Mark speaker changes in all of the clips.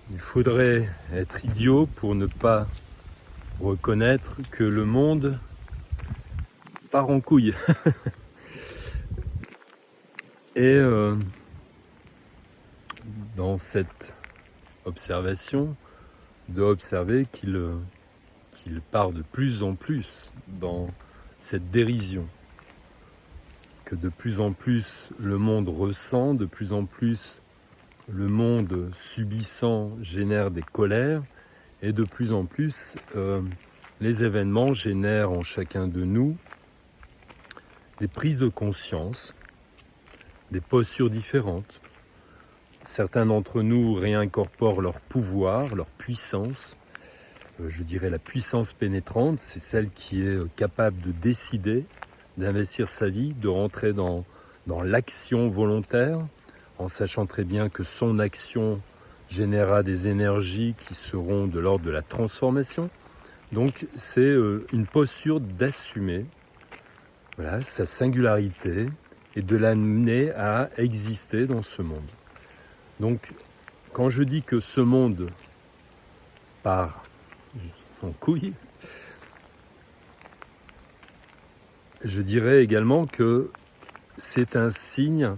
Speaker 1: Il faudrait être idiot pour ne pas reconnaître que le monde part en couille. Et dans cette observation, de observer qu'il part de plus en plus dans cette dérision, que de plus en plus le monde ressent, de plus en plus le monde subissant génère des colères, et de plus en plus les événements génèrent en chacun de nous des prises de conscience, des postures différentes. Certains d'entre nous réincorporent leur pouvoir, leur puissance. Je dirais la puissance pénétrante, c'est celle qui est capable de décider, d'investir sa vie, de rentrer dans l'action volontaire, en sachant très bien que son action générera des énergies qui seront de l'ordre de la transformation. Donc c'est une posture d'assumer sa singularité et de l'amener à exister dans ce monde. Donc quand je dis que ce monde part en couille, je dirais également que c'est un signe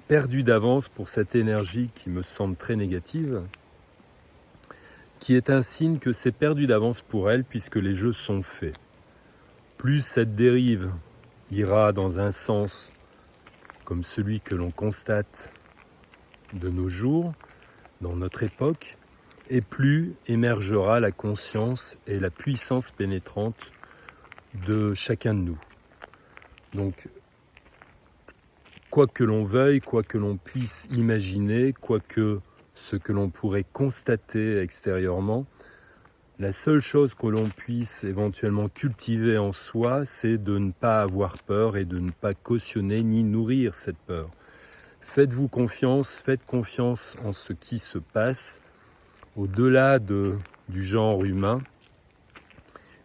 Speaker 1: perdu d'avance pour cette énergie qui me semble très négative, qui est un signe que c'est perdu d'avance pour elle puisque les jeux sont faits. Plus cette dérive ira dans un sens comme celui que l'on constate de nos jours, dans notre époque, et plus émergera la conscience et la puissance pénétrante de chacun de nous. Donc, quoi que l'on veuille, quoi que l'on puisse imaginer, quoi que ce que l'on pourrait constater extérieurement, la seule chose que l'on puisse éventuellement cultiver en soi, c'est de ne pas avoir peur et de ne pas cautionner ni nourrir cette peur. Faites-vous confiance, faites confiance en ce qui se passe. Au-delà du genre humain,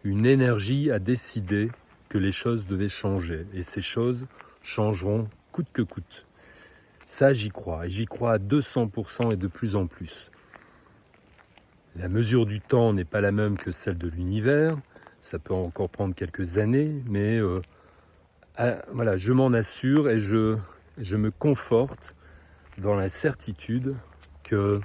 Speaker 1: une énergie a décidé que les choses devaient changer. Et ces choses changeront coûte que coûte. Ça, j'y crois. Et j'y crois à 200% et de plus en plus. La mesure du temps n'est pas la même que celle de l'univers. Ça peut encore prendre quelques années, mais voilà, je m'en assure et je me conforte dans la certitude que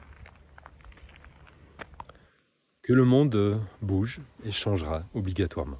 Speaker 1: le monde bouge et changera obligatoirement.